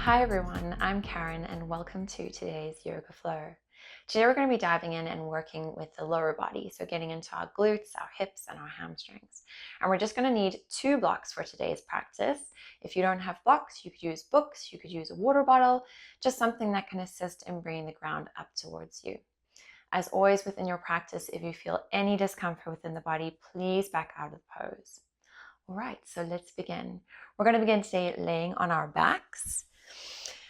Hi everyone, I'm Caryn and welcome to today's Yoga Flow. Today we're going to be diving in and working with the lower body, so getting into our glutes, our hips, and our hamstrings. And we're just going to need 2 blocks for today's practice. If you don't have blocks, you could use books, you could use a water bottle, just something that can assist in bringing the ground up towards you. As always within your practice, if you feel any discomfort within the body, please back out of the pose. All right, so let's begin. We're going to begin today laying on our backs.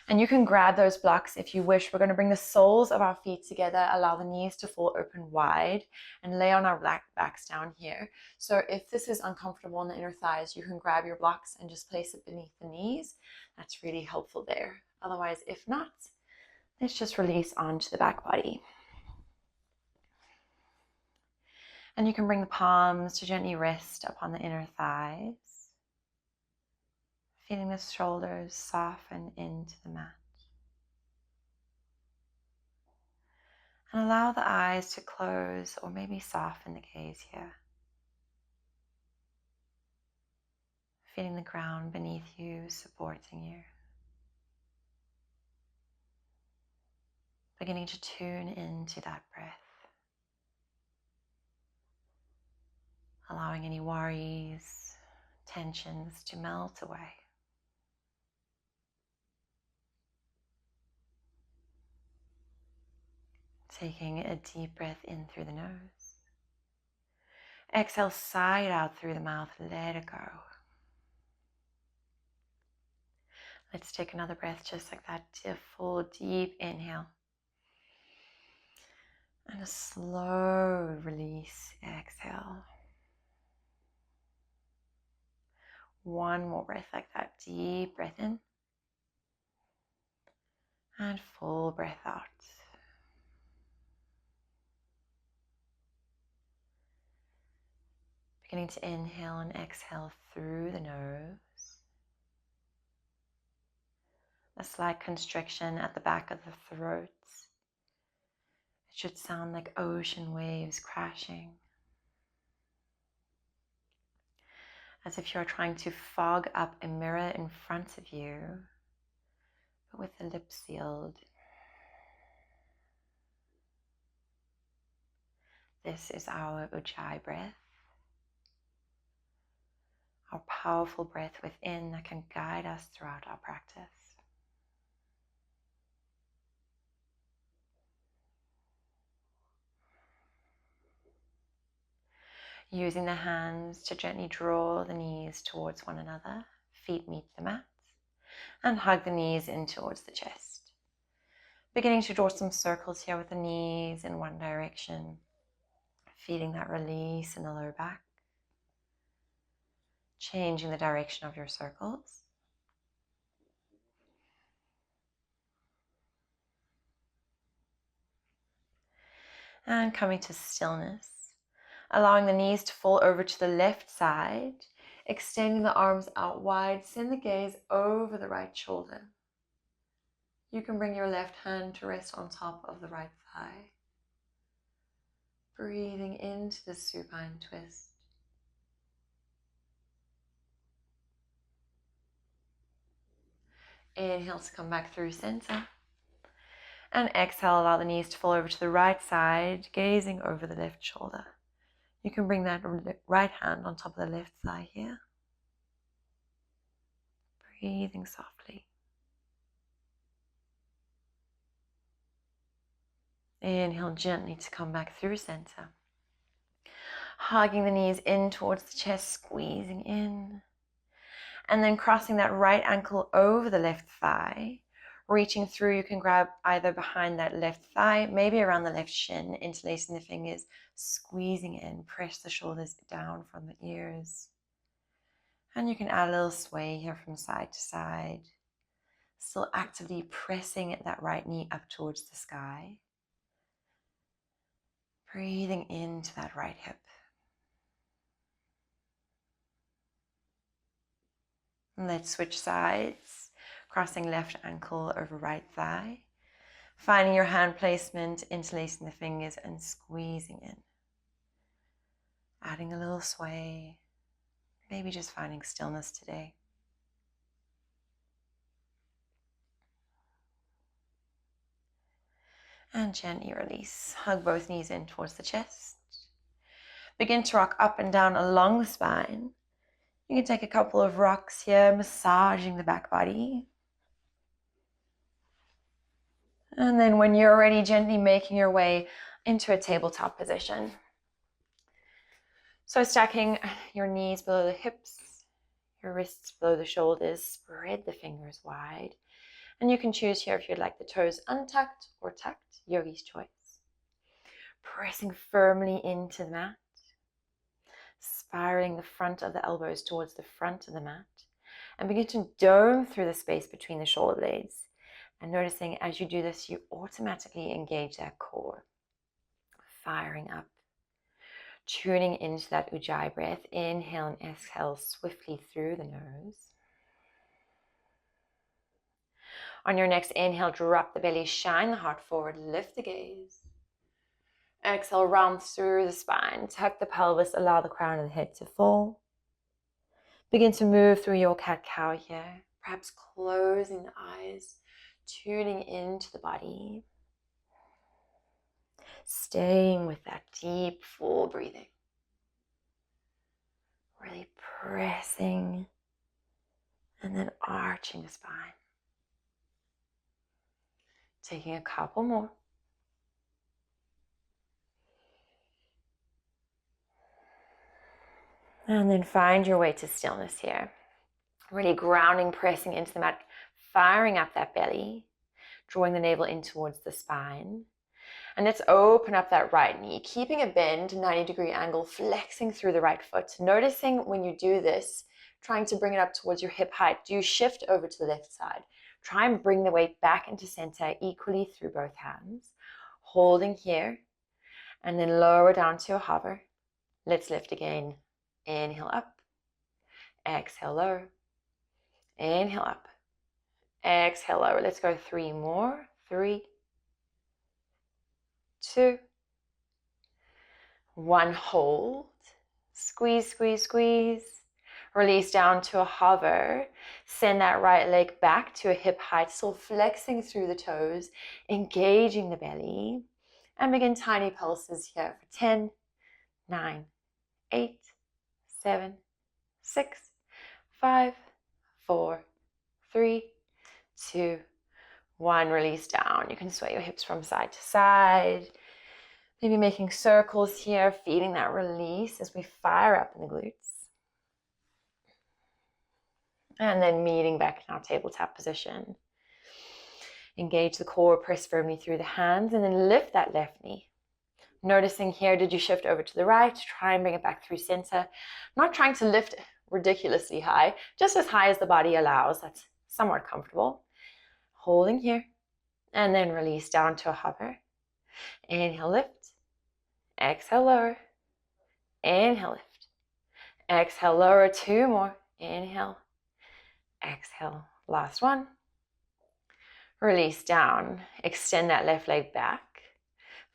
And you can grab those blocks if you wish. We're going to bring the soles of our feet together, allow the knees to fall open wide, and lay on our backs down here. So if this is uncomfortable in the inner thighs, you can grab your blocks and just place it beneath the knees. That's really helpful there. Otherwise, if not, let's just release onto the back body. And you can bring the palms to gently rest upon the inner thighs, feeling the shoulders soften into the mat. And allow the eyes to close or maybe soften the gaze here. Feeling the ground beneath you supporting you. Beginning to tune into that breath. Allowing any worries, tensions to melt away. Taking a deep breath in through the nose. Exhale, sigh it out through the mouth, let it go. Let's take another breath just like that, a full deep inhale. And a slow release, exhale. One more breath like that, deep breath in. And full breath out. Beginning to inhale and exhale through the nose. A slight constriction at the back of the throat. It should sound like ocean waves crashing. As if you're trying to fog up a mirror in front of you, but with the lips sealed. This is our Ujjayi breath. Our powerful breath within that can guide us throughout our practice. Using the hands to gently draw the knees towards one another, feet meet the mat, and hug the knees in towards the chest. Beginning to draw some circles here with the knees in one direction, feeling that release in the lower back. Changing the direction of your circles. And coming to stillness. Allowing the knees to fall over to the left side. Extending the arms out wide. Send the gaze over the right shoulder. You can bring your left hand to rest on top of the right thigh. Breathing into the supine twist. Inhale to come back through center. And exhale, allow the knees to fall over to the right side, gazing over the left shoulder. You can bring that right hand on top of the left thigh here. Breathing softly. Inhale gently to come back through center. Hugging the knees in towards the chest, squeezing in. And then crossing that right ankle over the left thigh. Reaching through, you can grab either behind that left thigh, maybe around the left shin, interlacing the fingers, squeezing in, press the shoulders down from the ears. And you can add a little sway here from side to side. Still actively pressing that right knee up towards the sky. Breathing into that right hip. And let's switch sides. Crossing left ankle over right thigh. Finding your hand placement, interlacing the fingers and squeezing in. Adding a little sway. Maybe just finding stillness today. And gently release. Hug both knees in towards the chest. Begin to rock up and down along the spine. You can take a couple of rocks here, massaging the back body. And then when you're ready, gently making your way into a tabletop position. So stacking your knees below the hips, your wrists below the shoulders, spread the fingers wide. And you can choose here if you'd like the toes untucked or tucked, yogi's choice. Pressing firmly into the mat, spiraling the front of the elbows towards the front of the mat, and begin to dome through the space between the shoulder blades. And noticing as you do this, you automatically engage that core, firing up, tuning into that ujjayi breath. Inhale and exhale swiftly through the nose. On your next inhale, drop the belly, shine the heart forward, lift the gaze. Exhale, round through the spine, tuck the pelvis, allow the crown of the head to fall. Begin to move through your cat-cow here, perhaps closing the eyes, tuning into the body. Staying with that deep, full breathing. Really pressing and then arching the spine. Taking a couple more. And then find your way to stillness here. Really grounding, pressing into the mat, firing up that belly, drawing the navel in towards the spine. And let's open up that right knee, keeping a bend, 90-degree angle, flexing through the right foot. Noticing when you do this, trying to bring it up towards your hip height. Do you shift over to the left side? Try and bring the weight back into center equally through both hands. Holding here, and then lower down to a hover. Let's lift again. Inhale up, exhale lower, inhale up, exhale lower. Let's go 3 more. 3, 2, 1. Hold, squeeze, squeeze, squeeze. Release down to a hover. Send that right leg back to a hip height, still flexing through the toes, engaging the belly. And begin tiny pulses here for 10, 9, 8, 7, 6, 5, 4, 3, 2, 1. Release down. You can sway your hips from side to side. Maybe making circles here, feeling that release as we fire up in the glutes. And then meeting back in our tabletop position. Engage the core, press firmly through the hands, and then lift that left knee. Noticing here, did you shift over to the right? Try and bring it back through center. Not trying to lift ridiculously high, just as high as the body allows. That's somewhat comfortable. Holding here, and then release down to a hover. Inhale, lift. Exhale, lower. Inhale, lift. Exhale, lower. 2 more. Inhale. Exhale. Last one. Release down. Extend that left leg back.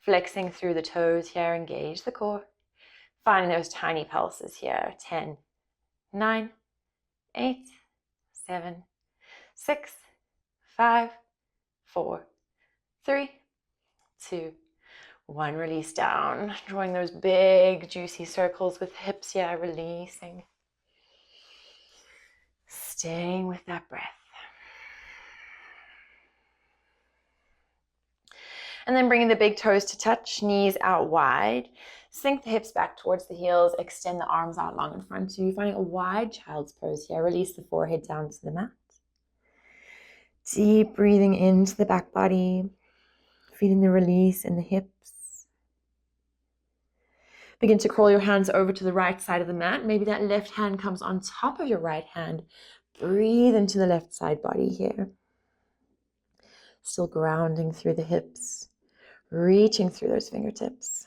Flexing through the toes here. Engage the core. Finding those tiny pulses here. 10, 9, 8, 7, 6, 5, 4, 3, 2, 1. Release down. Drawing those big, juicy circles with hips here. Releasing. Staying with that breath. And then bringing the big toes to touch, knees out wide. Sink the hips back towards the heels. Extend the arms out long in front. So you're finding a wide child's pose here. Release the forehead down to the mat. Deep breathing into the back body. Feeling the release in the hips. Begin to crawl your hands over to the right side of the mat. Maybe that left hand comes on top of your right hand. Breathe into the left side body here. Still grounding through the hips. Reaching through those fingertips.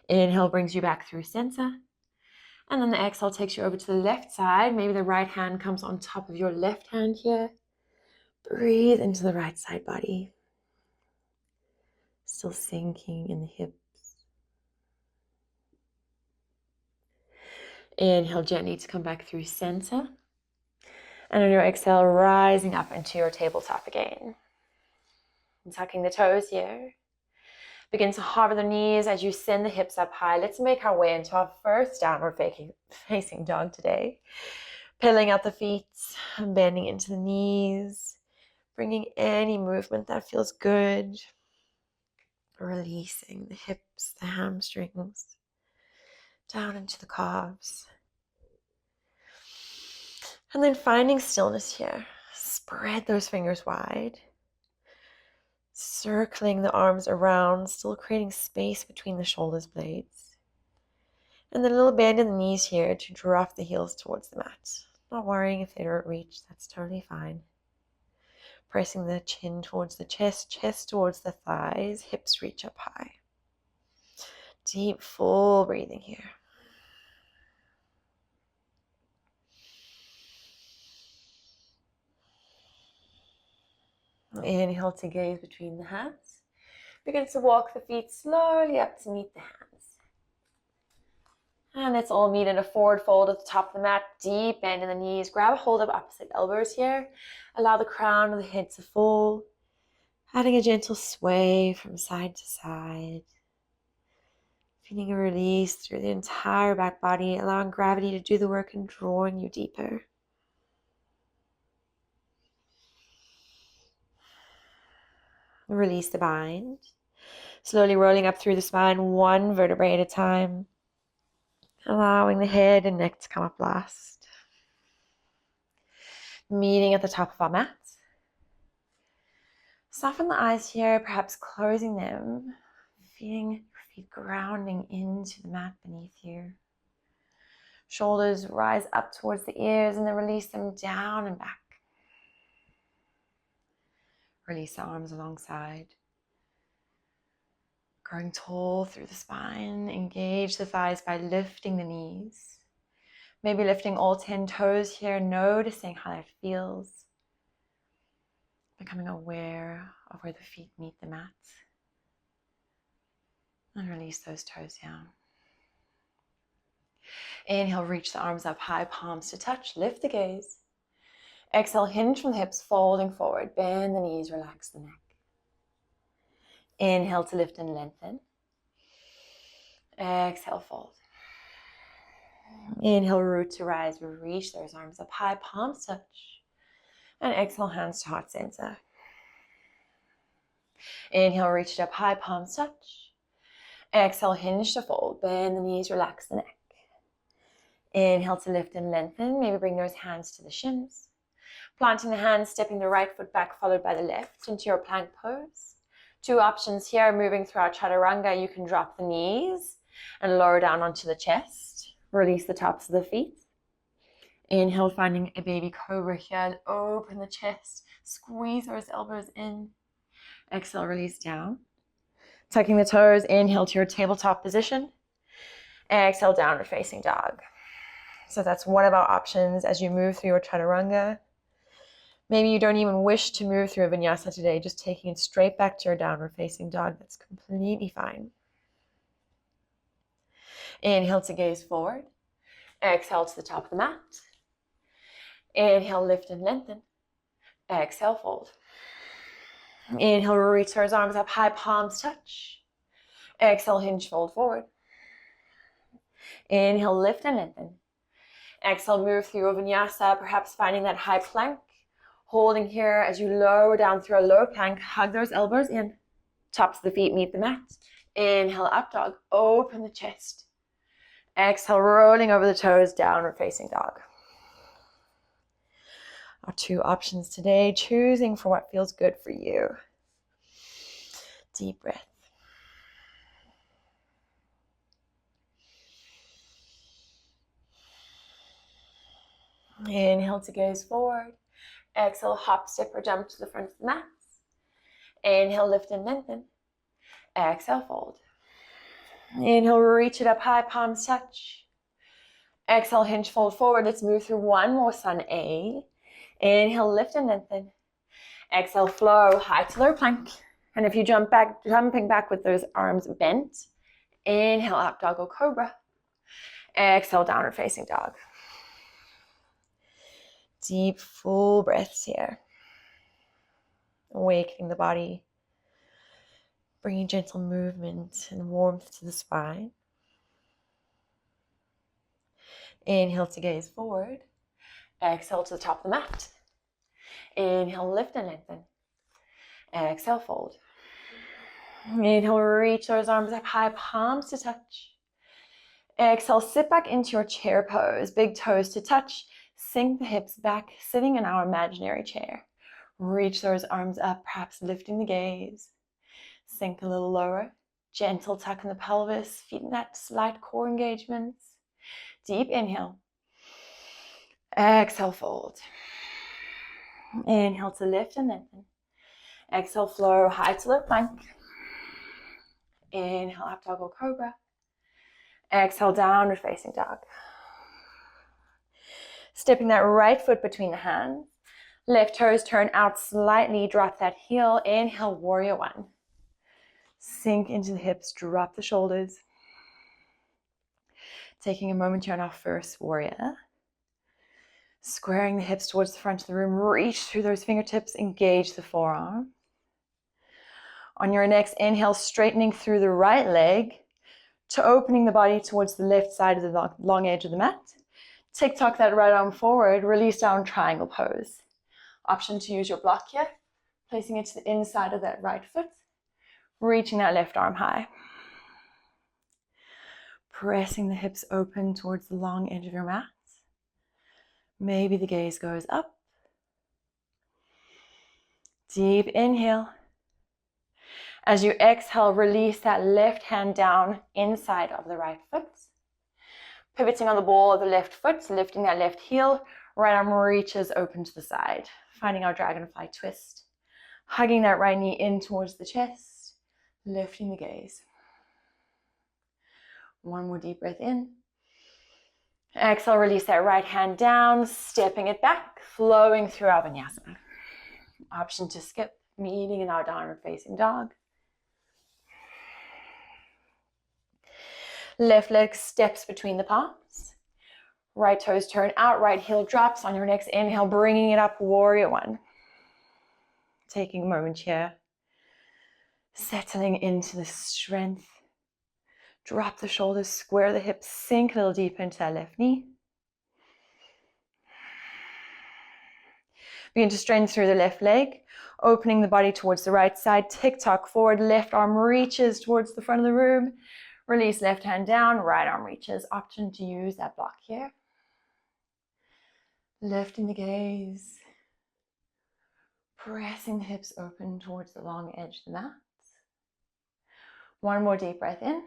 Inhale brings you back through center. And then the exhale takes you over to the left side. Maybe the right hand comes on top of your left hand here. Breathe into the right side body. Still sinking in the hips. Inhale gently to come back through center. And on your exhale, rising up into your tabletop again. And tucking the toes here. Begin to hover the knees as you send the hips up high. Let's make our way into our first downward facing dog today. Pedaling out the feet, bending into the knees, bringing any movement that feels good. Releasing the hips, the hamstrings, down into the calves. And then finding stillness here. Spread those fingers wide. Circling the arms around, still creating space between the shoulders blades. And then a little bend in the knees here to drop the heels towards the mat. Not worrying if they don't reach, that's totally fine. Pressing the chin towards the chest, chest towards the thighs, hips reach up high. Deep, full breathing here. Inhale to gaze between the hands. Begin to walk the feet slowly up to meet the hands. And let's all meet in a forward fold at the top of the mat. Deep bend in the knees. Grab a hold of opposite elbows here. Allow the crown of the head to fall. Adding a gentle sway from side to side. Feeling a release through the entire back body. Allowing gravity to do the work and drawing you deeper. Release the bind. Slowly rolling up through the spine, one vertebrae at a time. Allowing the head and neck to come up last. Meeting at the top of our mat. Soften the eyes here, perhaps closing them. Feeling your feet grounding into the mat beneath you. Shoulders rise up towards the ears and then release them down and back. Release the arms alongside. Growing tall through the spine. Engage the thighs by lifting the knees. Maybe lifting all 10 toes here, noticing how that feels. Becoming aware of where the feet meet the mat. And release those toes down. Inhale, reach the arms up high, palms to touch. Lift the gaze. Exhale, hinge from the hips, folding forward. Bend the knees, relax the neck. Inhale to lift and lengthen. Exhale, fold. Inhale, root to rise. Reach those arms up high, palms touch. And exhale, hands to heart center. Inhale, reach it up high, palms touch. Exhale, hinge to fold. Bend the knees, relax the neck. Inhale to lift and lengthen. Maybe bring those hands to the shins. Planting the hands, stepping the right foot back, followed by the left into your plank pose. Two options here, moving through our chaturanga. You can drop the knees and lower down onto the chest. Release the tops of the feet. Inhale, finding a baby cobra here. Open the chest. Squeeze those elbows in. Exhale, release down. Tucking the toes. Inhale to your tabletop position. Exhale, downward facing dog. So that's one of our options as you move through your chaturanga. Maybe you don't even wish to move through a vinyasa today, just taking it straight back to your downward facing dog. That's completely fine. Inhale to gaze forward. Exhale to the top of the mat. Inhale, lift and lengthen. Exhale, fold. Inhale, reach those arms up high, palms touch. Exhale, hinge, fold forward. Inhale, lift and lengthen. Exhale, move through your vinyasa, perhaps finding that high plank. Holding here as you lower down through a low plank. Hug those elbows in. Tops of the feet meet the mat. Inhale, up dog. Open the chest. Exhale, rolling over the toes, downward facing dog. Our two options today, choosing for what feels good for you. Deep breath. Inhale to gaze forward. Exhale, hop, step, or jump to the front of the mat. Inhale, lift and lengthen. Exhale, fold. Inhale, reach it up high, palms touch. Exhale, hinge, fold forward. Let's move through one more sun A. Inhale, lift and lengthen. Exhale, flow, high to low plank. And if you jumping back with those arms bent, inhale, up dog or cobra. Exhale, downward facing dog. Deep, full breaths here. Awakening the body, Bringing gentle movement and warmth to the spine. Inhale to gaze forward. Exhale to the top of the mat. Inhale, lift and lengthen. Exhale, fold. Inhale, reach those arms up high, palms to touch. Exhale, sit back into your chair pose. Big toes to touch. Sink the hips back, sitting in our imaginary chair. Reach those arms up, perhaps lifting the gaze. Sink a little lower. Gentle tuck in the pelvis, feeling that slight core engagement. Deep inhale. Exhale, fold. Inhale to lift and lengthen. Exhale, flow high to low plank. Inhale, up dog or cobra. Exhale, downward facing dog. Stepping that right foot between the hands. Left toes turn out slightly, drop that heel. Inhale, warrior one. Sink into the hips, drop the shoulders. Taking a moment here on our first warrior. Squaring the hips towards the front of the room, reach through those fingertips, engage the forearm. On your next inhale, straightening through the right leg to opening the body towards the left side of the long edge of the mat. Tick-tock that right arm forward, release down, triangle pose. Option to use your block here, placing it to the inside of that right foot, reaching that left arm high. Pressing the hips open towards the long edge of your mat. Maybe the gaze goes up. Deep inhale. As you exhale, release that left hand down inside of the right foot. Pivoting on the ball of the left foot, lifting that left heel. Right arm reaches open to the side. Finding our dragonfly twist. Hugging that right knee in towards the chest. Lifting the gaze. One more deep breath in. Exhale, release that right hand down, stepping it back, flowing through our vinyasa. Option to skip, meeting in our downward facing dog. Left leg steps between the palms. Right toes turn out, right heel drops. On your next inhale, bringing it up, warrior one. Taking a moment here. Settling into the strength. Drop the shoulders, square the hips, sink a little deeper into that left knee. Begin to straighten through the left leg, opening the body towards the right side. Tick-tock forward, left arm reaches towards the front of the room. Release left hand down, right arm reaches. Option to use that block here. Lifting the gaze. Pressing the hips open towards the long edge of the mat. One more deep breath in.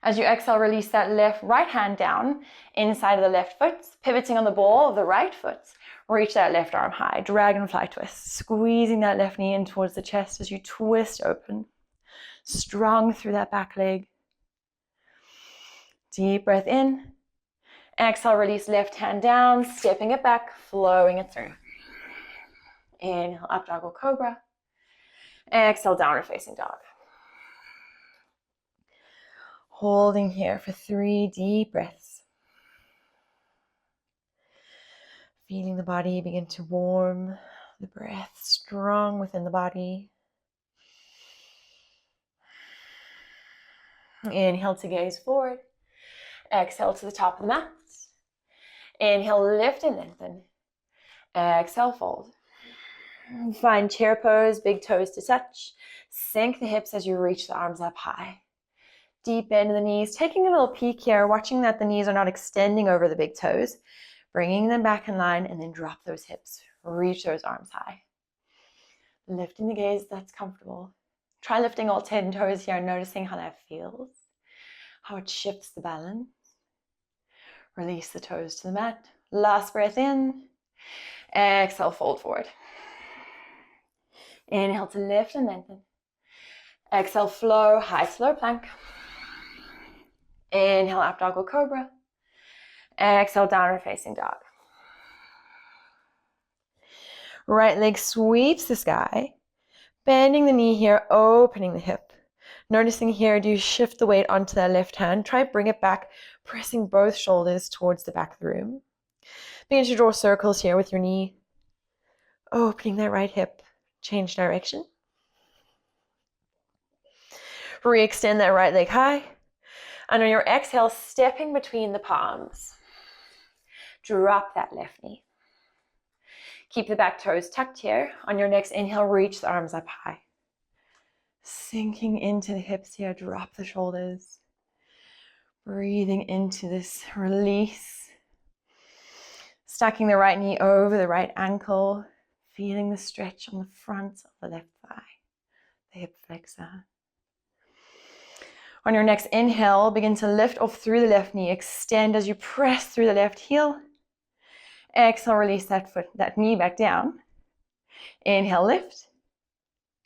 As you exhale, release that right hand down inside of the left foot, pivoting on the ball of the right foot. Reach that left arm high, dragonfly twist, squeezing that left knee in towards the chest as you twist open. Strong through that back leg. Deep breath in. Exhale, release left hand down, stepping it back, flowing it through. Inhale, up dog or cobra. Exhale, downward facing dog. Holding here for 3 deep breaths. Feeling the body begin to warm, the breath strong within the body. Inhale to gaze forward. Exhale to the top of the mat. Inhale, lift and lengthen. Exhale, fold. Find chair pose, big toes to touch. Sink the hips as you reach the arms up high. Deep bend in the knees, taking a little peek here, watching that the knees are not extending over the big toes, bringing them back in line, and then drop those hips. Reach those arms high. Lifting the gaze, that's comfortable. Try lifting all 10 toes here, noticing how that feels, how it shifts the balance. Release the toes to the mat. Last breath in. Exhale, fold forward. Inhale to lift and lengthen. Exhale, flow, high to low plank. Inhale, up dog or cobra. Exhale, downward facing dog. Right leg sweeps the sky. Bending the knee here, opening the hip. Noticing here, do you shift the weight onto that left hand? Try bring it back, pressing both shoulders towards the back of the room. Begin to draw circles here with your knee. Opening that right hip. Change direction. Re-extend that right leg high. And on your exhale, stepping between the palms. Drop that left knee. Keep the back toes tucked here. On your next inhale, reach the arms up high. Sinking into the hips here, drop the shoulders. Breathing into this release. Stacking the right knee over the right ankle. Feeling the stretch on the front of the left thigh, the hip flexor. On your next inhale, begin to lift off through the left knee. Extend as you press through the left heel. Exhale, release that knee back down. Inhale, lift.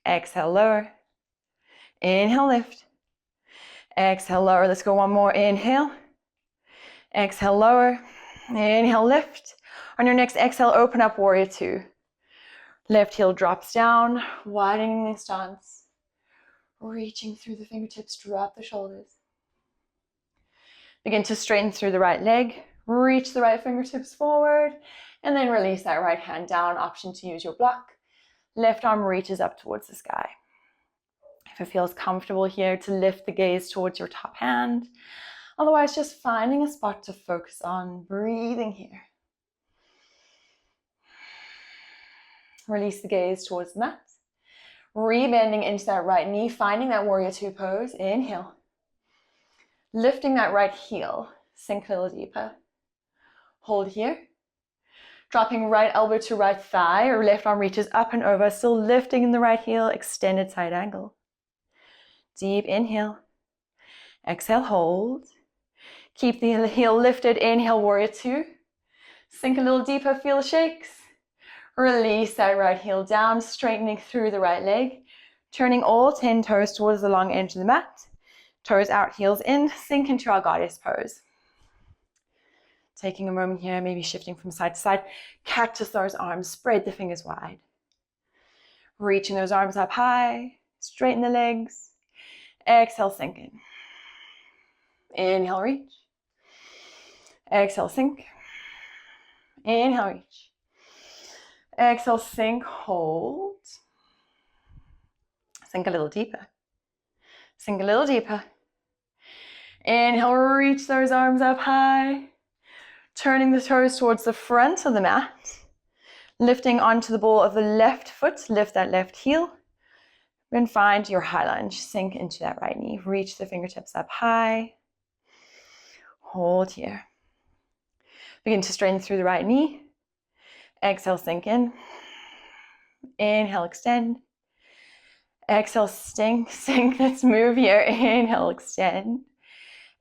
Exhale, lower. Inhale, lift. Exhale, lower. Let's go one more. Inhale. Exhale, lower. Inhale, lift. On your next exhale, open up, warrior two. Left heel drops down, widening the stance. Reaching through the fingertips, drop the shoulders. Begin to straighten through the right leg. Reach the right fingertips forward. And then release that right hand down. Option to use your block. Left arm reaches up towards the sky. If it feels comfortable here, to lift the gaze towards your top hand. Otherwise, just finding a spot to focus on. Breathing here. Release the gaze towards the mat. Rebending into that right knee, finding that warrior two pose. Inhale. Lifting that right heel. Sink a little deeper. Hold here. Dropping right elbow to right thigh, or left arm reaches up and over. Still lifting in the right heel, extended side angle. Deep inhale. Exhale, hold. Keep the heel lifted. Inhale, warrior two. Sink a little deeper, feel the shakes. Release that right heel down, straightening through the right leg. Turning all 10 toes towards the long edge of the mat. Toes out, heels in. Sink into our goddess pose. Taking a moment here, maybe shifting from side to side. Cactus those arms, spread the fingers wide. Reaching those arms up high. Straighten the legs. Exhale, sink in. Inhale, reach. Exhale, sink. Inhale, reach. Exhale, sink, hold. Sink a little deeper. Sink a little deeper. Inhale, reach those arms up high. Turning the toes towards the front of the mat. Lifting onto the ball of the left foot. Lift that left heel. Then find your high lunge. Sink into that right knee. Reach the fingertips up high. Hold here. Begin to straighten through the right knee. Exhale, sink in. Inhale, extend. Exhale, sink. Let's move here. Inhale, extend.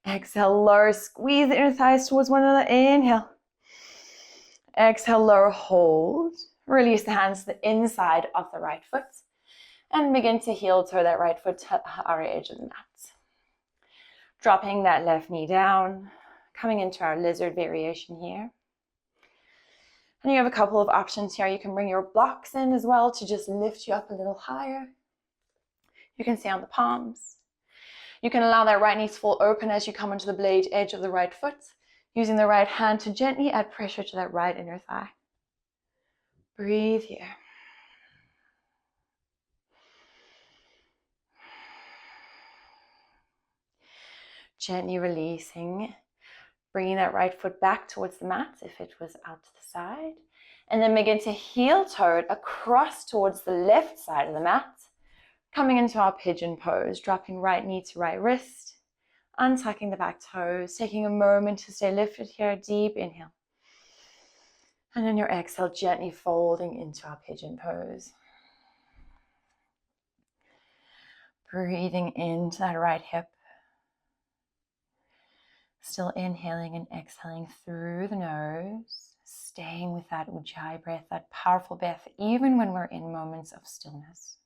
Exhale, lower. Squeeze the inner thighs towards one another. Inhale. Exhale, lower, hold. Release the hands to the inside of the right foot. And begin to heel toe that right foot to our edge of the mat. Dropping that left knee down. Coming into our lizard variation here. And you have a couple of options here. You can bring your blocks in as well to just lift you up a little higher. You can stay on the palms. You can allow that right knee to fall open as you come onto the blade edge of the right foot, using the right hand to gently add pressure to that right inner thigh. Breathe here. Gently releasing. Bringing that right foot back towards the mat if it was out to the side. And then begin to heel toe it across towards the left side of the mat. Coming into our pigeon pose, dropping right knee to right wrist. Untucking the back toes, taking a moment to stay lifted here. Deep inhale. And then your exhale, gently folding into our pigeon pose. Breathing into that right hip. Still inhaling and exhaling through the nose, staying with that ujjayi breath, that powerful breath, even when we're in moments of stillness.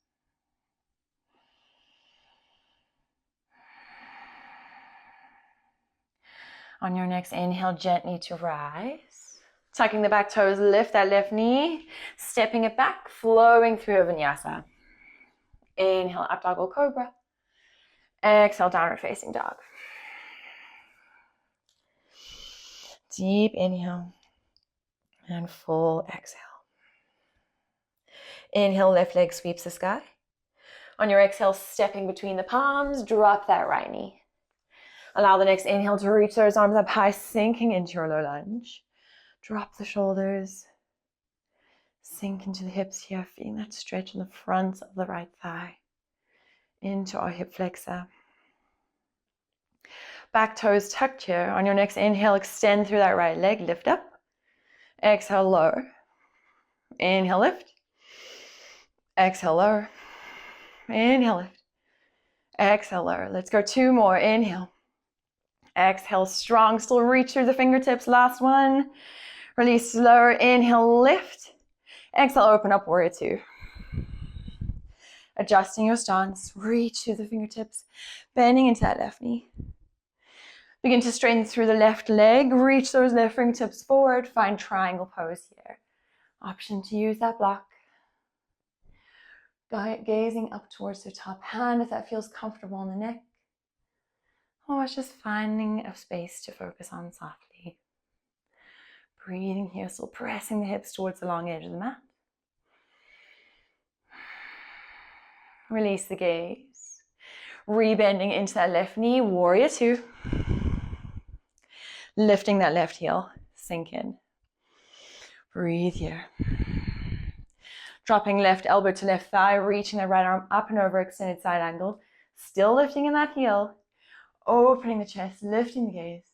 On your next inhale, gently to rise. Tucking the back toes, lift that left knee, stepping it back, flowing through a vinyasa. Inhale, up dog or cobra. Exhale, downward facing dog. Deep inhale and full exhale. Inhale, left leg sweeps the sky. On your exhale, stepping between the palms, drop that right knee. Allow the next inhale to reach those arms up high, sinking into your low lunge. Drop the shoulders. Sink into the hips here, feeling that stretch in the front of the right thigh. Into our hip flexor. Back toes tucked here. On your next inhale, extend through that right leg, lift up. Exhale, lower. Inhale, lift. Exhale, lower. Inhale, lift. Exhale, lower. Let's go 2 more. Inhale. Exhale, strong. Still reach through the fingertips. Last one. Release, lower. Inhale, lift. Exhale, open up, warrior 2. Adjusting your stance. Reach through the fingertips. Bending into that left knee. Begin to straighten through the left leg. Reach those left fingertips forward. Find triangle pose here. Option to use that block. Gazing up towards the top hand if that feels comfortable on the neck. Or it's just finding a space to focus on softly. Breathing here, still pressing the hips towards the long edge of the mat. Release the gaze. Rebending into that left knee, warrior 2. Lifting that left heel, sink in. Breathe here. Dropping left elbow to left thigh, reaching the right arm up and over, extended side angle. Still lifting in that heel. Opening the chest, lifting the gaze.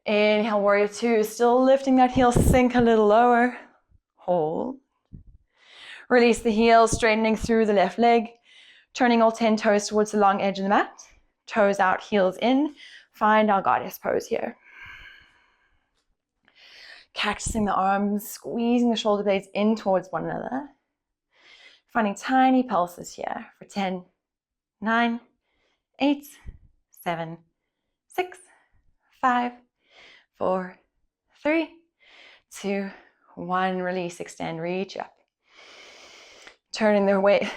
Inhale, warrior 2. Still lifting that heel, sink a little lower. Hold. Release the heel, straightening through the left leg. Turning all 10 toes towards the long edge of the mat. Toes out, heels in. Find our goddess pose here. Cactusing the arms, squeezing the shoulder blades in towards one another. Finding tiny pulses here for 10, 9, 8, 7, 6, 5, 4, 3, 2, 1. Release, extend, reach up. Turning their weight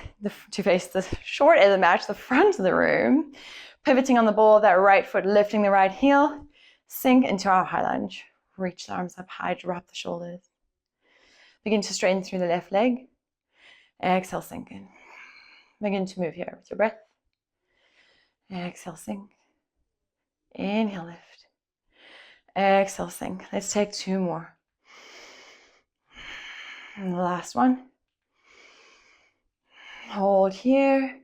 to face the short end of the mat, the front of the room. Pivoting on the ball of that right foot, lifting the right heel. Sink into our high lunge. Reach the arms up high, drop the shoulders. Begin to straighten through the left leg. Exhale, sink in. Begin to move here with your breath. Exhale, sink. Inhale, lift. Exhale, sink. Let's take 2 more. And the last one. Hold here.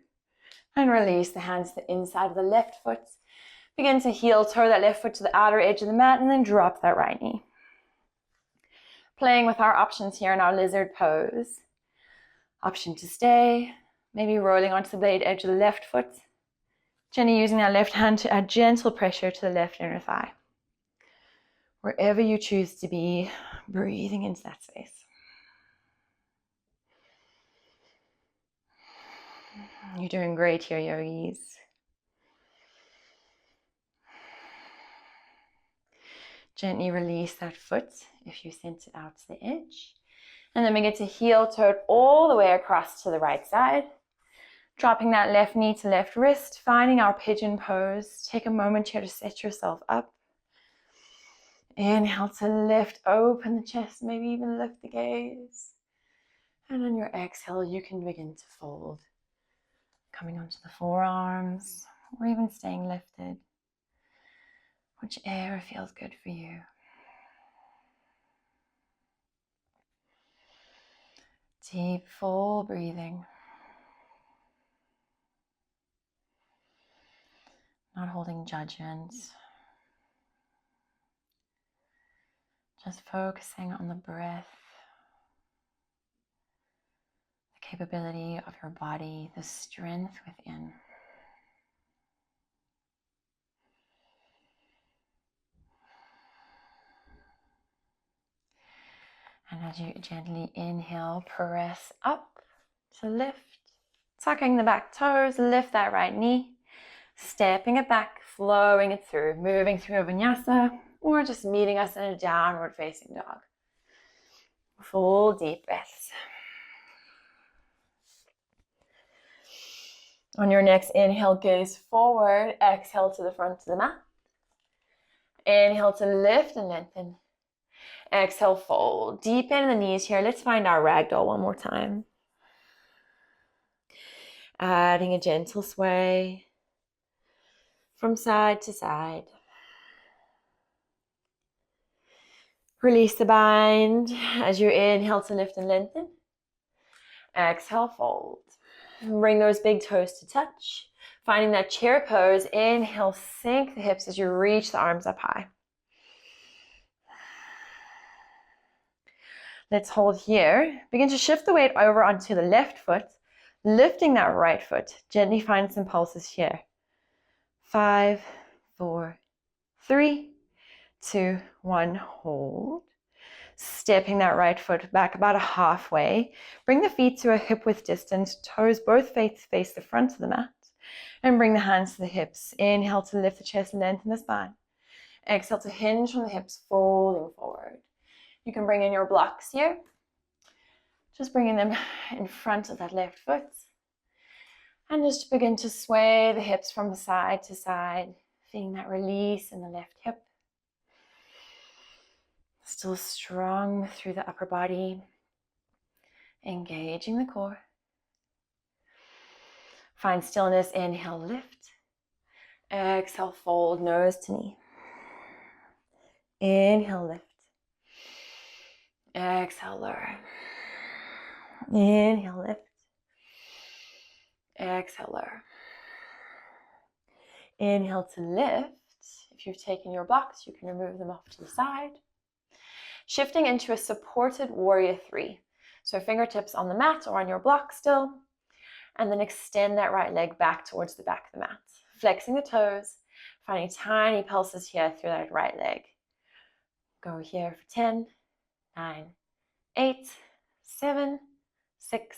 And release the hands to the inside of the left foot. Begin to heel toe that left foot to the outer edge of the mat and then drop that right knee. Playing with our options here in our lizard pose. Option to stay, maybe rolling onto the blade edge of the left foot. Gently using that left hand to add gentle pressure to the left inner thigh. Wherever you choose to be, breathing into that space. You're doing great here, yogis. Gently release that foot if you sent it out to the edge. And then begin to heel toe it all the way across to the right side. Dropping that left knee to left wrist, finding our pigeon pose. Take a moment here to set yourself up. Inhale to lift, open the chest, maybe even lift the gaze. And on your exhale, you can begin to fold. Coming onto the forearms, or even staying lifted. Whichever feels good for you. Deep, full breathing. Not holding judgment. Just focusing on the breath. The capability of your body, the strength within. And as you gently inhale, press up to lift. Tucking the back toes, lift that right knee. Stepping it back, flowing it through, moving through a vinyasa, or just meeting us in a downward facing dog. Full deep breaths. On your next inhale, gaze forward. Exhale to the front of the mat. Inhale to lift and lengthen. Exhale, fold. Deep in the knees here. Let's find our ragdoll one more time. Adding a gentle sway from side to side. Release the bind as you inhale to lift and lengthen. Exhale, fold. Bring those big toes to touch. Finding that chair pose. Inhale, sink the hips as you reach the arms up high. Let's hold here. Begin to shift the weight over onto the left foot, lifting that right foot. Gently find some pulses here. 5, 4, 3, 2, 1, hold. Stepping that right foot back about a halfway. Bring the feet to a hip width distance. Toes both face the front of the mat. And bring the hands to the hips. Inhale to lift the chest and lengthen the spine. Exhale to hinge from the hips, folding forward. You can bring in your blocks here. Just bringing them in front of that left foot. And just begin to sway the hips from side to side, feeling that release in the left hip. Still strong through the upper body, engaging the core. Find stillness, inhale, lift. Exhale, fold, nose to knee. Inhale, lift. Exhale, lower. Inhale, lift. Exhale, lower. Inhale to lift. If you've taken your blocks, you can remove them off to the side. Shifting into a supported warrior 3. So fingertips on the mat or on your block still. And then extend that right leg back towards the back of the mat. Flexing the toes, finding tiny pulses here through that right leg. Go here for 10, 9, 8, 7, 6,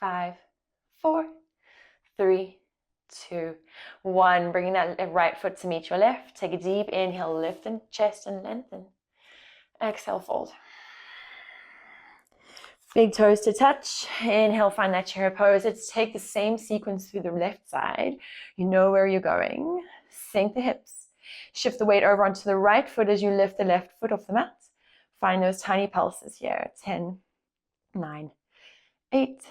5, 4, 3, 2, 1. Bringing that right foot to meet your left. Take a deep inhale, lift the chest and lengthen. Exhale, fold. Big toes to touch. Inhale, find that chair pose. Let's take the same sequence through the left side. You know where you're going. Sink the hips. Shift the weight over onto the right foot as you lift the left foot off the mat. Find those tiny pulses here. 10, 9, 8,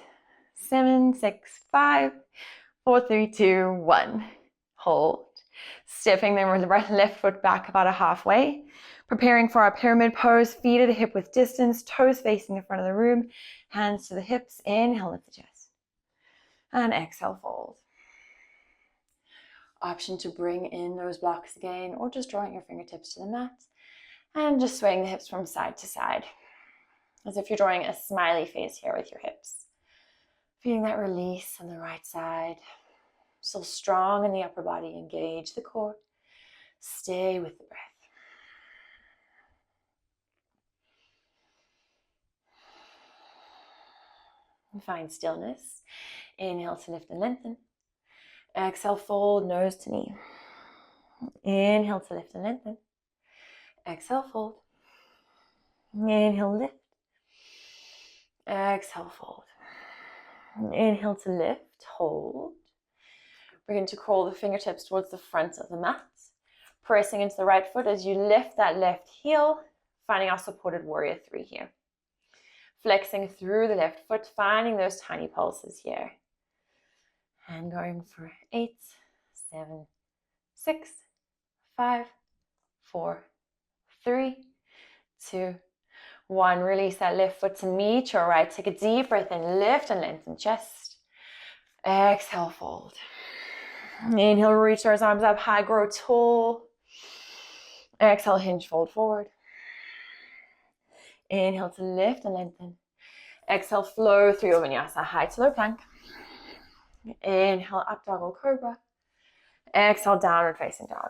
7, 6, 5, 4, 3, 2, 1. Hold. Stepping the left foot back about a halfway. Preparing for our pyramid pose, feet at a hip width distance, toes facing the front of the room, hands to the hips. Inhale, lift the chest. And exhale, fold. Option to bring in those blocks again, or just drawing your fingertips to the mat and just swaying the hips from side to side, as if you're drawing a smiley face here with your hips. Feeling that release on the right side. Still strong in the upper body. Engage the core. Stay with the breath. And find stillness. Inhale to lift and lengthen. Exhale, fold, nose to knee. Inhale to lift and lengthen. Exhale, fold. Inhale, lift. Exhale, fold. Inhale to lift, hold. Begin to crawl the fingertips towards the front of the mat. Pressing into the right foot as you lift that left heel, finding our supported warrior 3 here. Flexing through the left foot, finding those tiny pulses here. And going for 8, 7, 6, 5, 4, 3, 2, 1. Release that left foot to meet your right. Take a deep breath in, lift and lengthen chest. Exhale, fold. Inhale, reach those arms up high, grow tall. Exhale, hinge, fold forward. Inhale to lift and lengthen. Exhale, flow through your vinyasa, high to low plank. Inhale, up dog or cobra. Exhale, downward facing dog.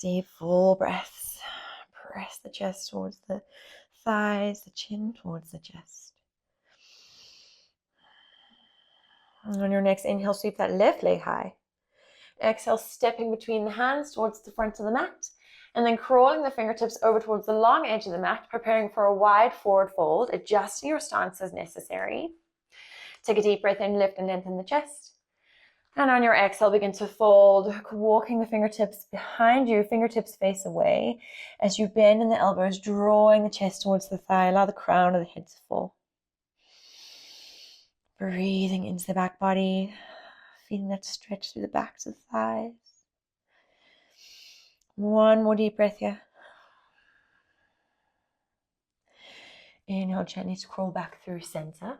Deep, full breaths. Press the chest towards the thighs, the chin towards the chest. And on your next inhale, sweep that left leg high. Exhale, stepping between the hands towards the front of the mat. And then crawling the fingertips over towards the long edge of the mat, preparing for a wide forward fold, adjusting your stance as necessary. Take a deep breath in, lift and lengthen the chest. And on your exhale, begin to fold, walking the fingertips behind you, fingertips face away. As you bend in the elbows, drawing the chest towards the thigh, allow the crown of the head to fall. Breathing into the back body, feeling that stretch through the backs of the thighs. One more deep breath here. Inhale gently to crawl back through center.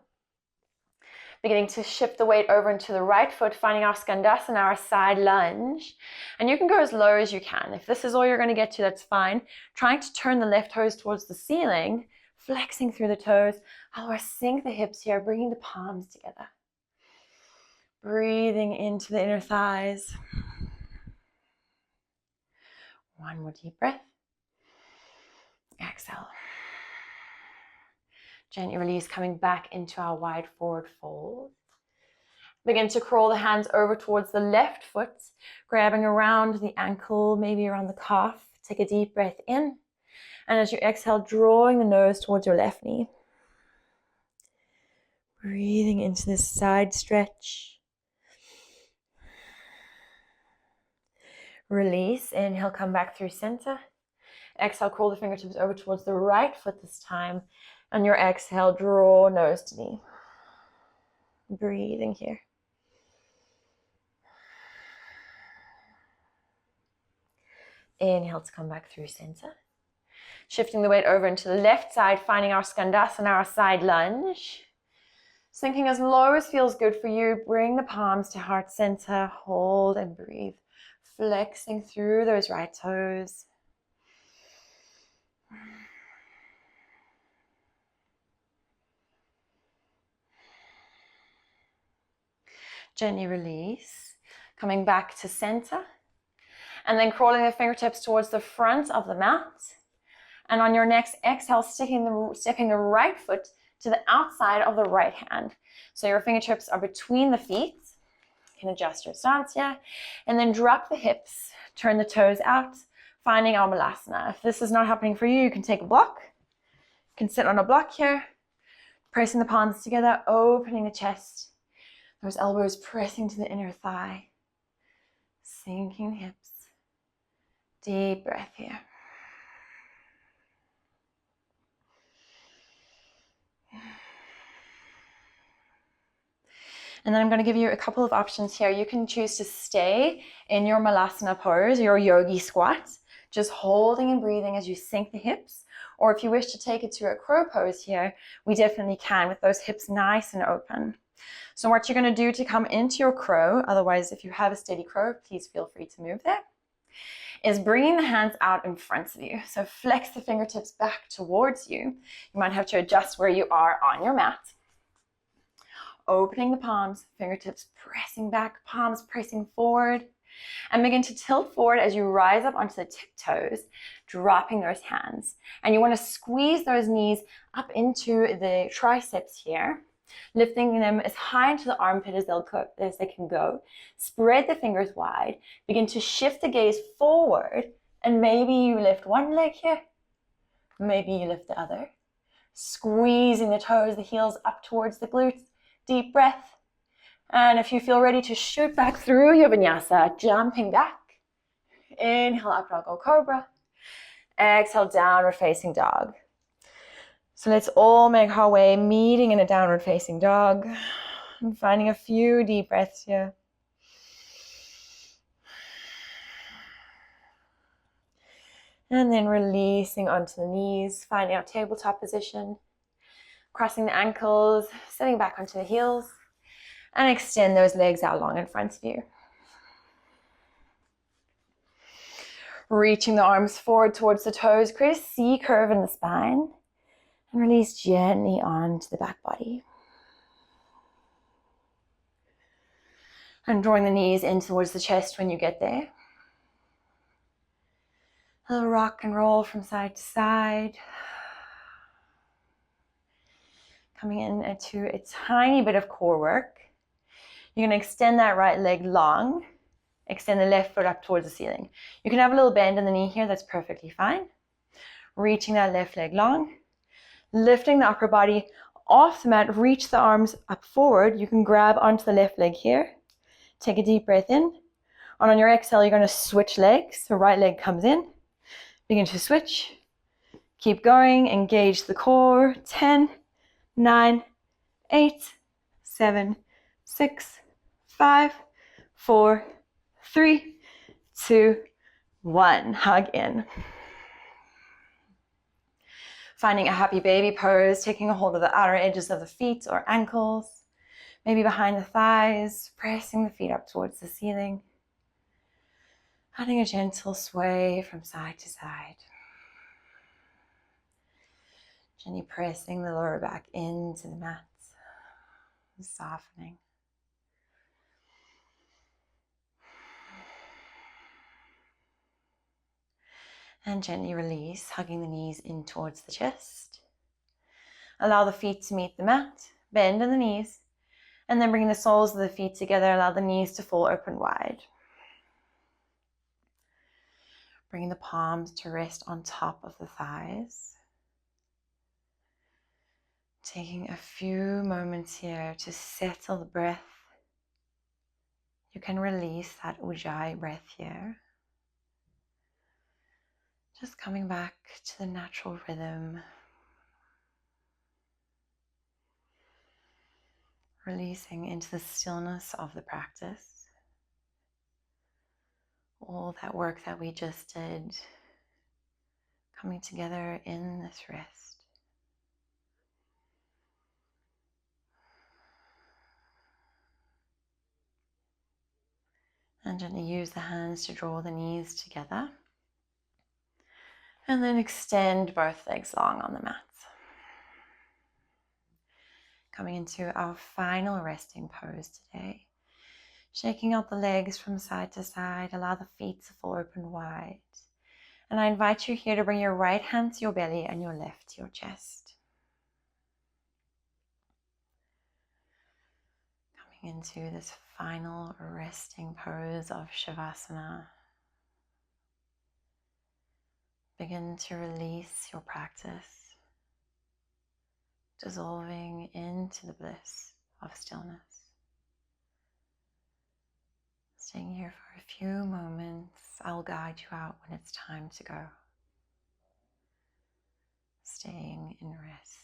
Beginning to shift the weight over into the right foot, finding our skandasana, our side lunge. And you can go as low as you can. If this is all you're going to get to, that's fine. Trying to turn the left toes towards the ceiling, flexing through the toes. Otherwise, sink the hips here, bringing the palms together. Breathing into the inner thighs. One more deep breath. Exhale. Gently release, coming back into our wide forward fold. Begin to crawl the hands over towards the left foot, grabbing around the ankle, maybe around the calf. Take a deep breath in. And as you exhale, drawing the nose towards your left knee. Breathing into this side stretch. Release. Inhale, come back through center. Exhale, crawl the fingertips over towards the right foot this time. On your exhale, draw nose to knee. Breathing here. Inhale to come back through center. Shifting the weight over into the left side, finding our skandasana, our side lunge. Sinking as low as feels good for you. Bring the palms to heart center. Hold and breathe. Flexing through those right toes. Gently release, coming back to center, and then crawling the fingertips towards the front of the mat. And on your next exhale, stepping the right foot to the outside of the right hand. So your fingertips are between the feet. You can adjust your stance here. And then drop the hips, turn the toes out, finding our malasana. If this is not happening for you, you can take a block. You can sit on a block here, pressing the palms together, opening the chest. Those elbows pressing to the inner thigh. Sinking the hips. Deep breath here. And then I'm going to give you a couple of options here. You can choose to stay in your malasana pose, your yogi squat, just holding and breathing as you sink the hips. Or if you wish to take it to a crow pose here, we definitely can with those hips nice and open. So what you're going to do to come into your crow, otherwise if you have a steady crow, please feel free to move there, is bringing the hands out in front of you. So flex the fingertips back towards you. You might have to adjust where you are on your mat. Opening the palms, fingertips pressing back, palms pressing forward. And begin to tilt forward as you rise up onto the tiptoes, dropping those hands. And you want to squeeze those knees up into the triceps here. Lifting them as high into the armpit as they can go. Spread the fingers wide. Begin to shift the gaze forward. And maybe you lift one leg here. Maybe you lift the other. Squeezing the toes, the heels up towards the glutes. Deep breath. And if you feel ready to shoot back through your vinyasa, jumping back. Inhale, up dog or cobra. Exhale, downward facing dog. So let's all make our way, meeting in a downward facing dog. And finding a few deep breaths here. And then releasing onto the knees, finding our tabletop position. Crossing the ankles, sitting back onto the heels. And extend those legs out long in front of you. Reaching the arms forward towards the toes, create a C curve in the spine. And release gently onto the back body. And drawing the knees in towards the chest when you get there. A little rock and roll from side to side. Coming in into a tiny bit of core work. You're going to extend that right leg long. Extend the left foot up towards the ceiling. You can have a little bend in the knee here. That's perfectly fine. Reaching that left leg long. Lifting the upper body off the mat, reach the arms up forward. You can grab onto the left leg here. Take a deep breath in. And on your exhale, you're going to switch legs. So right leg comes in. Begin to switch. Keep going. Engage the core. 10, 9, 8, 7, 6, 5, 4, 3, 2, 1. Hug in. Finding a happy baby pose, taking a hold of the outer edges of the feet or ankles, maybe behind the thighs, pressing the feet up towards the ceiling. Adding a gentle sway from side to side. Gently pressing the lower back into the mat, softening. And gently release, hugging the knees in towards the chest. Allow the feet to meet the mat, bend in the knees, and then bring the soles of the feet together. Allow the knees to fall open wide. Bring the palms to rest on top of the thighs. Taking a few moments here to settle the breath. You can release that ujjayi breath here. Just coming back to the natural rhythm. Releasing into the stillness of the practice. All that work that we just did coming together in this rest. And gently use the hands to draw the knees together. And then extend both legs long on the mat. Coming into our final resting pose today. Shaking out the legs from side to side. Allow the feet to fall open wide. And I invite you here to bring your right hand to your belly and your left to your chest. Coming into this final resting pose of Shavasana. Begin to release your practice, dissolving into the bliss of stillness. Staying here for a few moments. I'll guide you out when it's time to go. Staying in rest.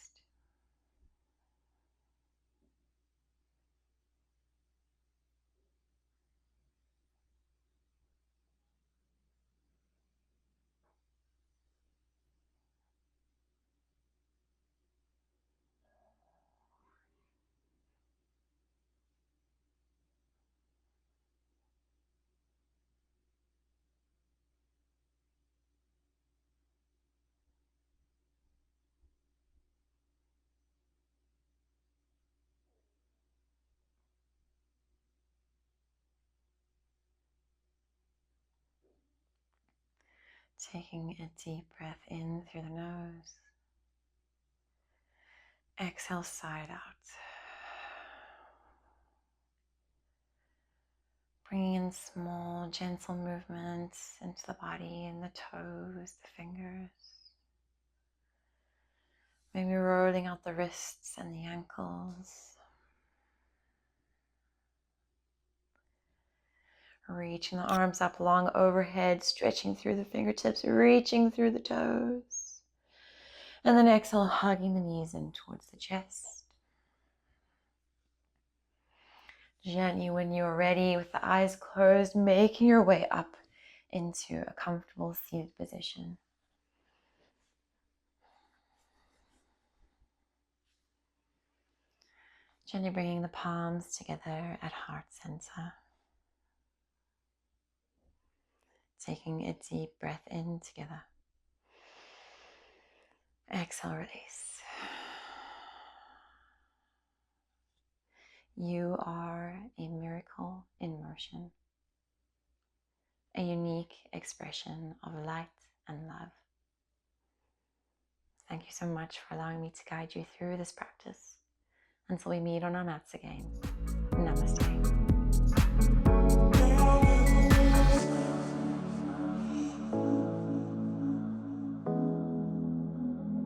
Taking a deep breath in through the nose. Exhale, side out. Bringing in small, gentle movements into the body and the toes, the fingers. Maybe rolling out the wrists and the ankles. Reaching the arms up long overhead, stretching through the fingertips, reaching through the toes. And then exhale, hugging the knees in towards the chest. Gently, when you're ready, with the eyes closed, making your way up into a comfortable seated position. Gently bringing the palms together at heart center. Taking a deep breath in together. Exhale, release. You are a miracle in motion, a unique expression of light and love. Thank you so much for allowing me to guide you through this practice. Until we meet on our mats again, namaste.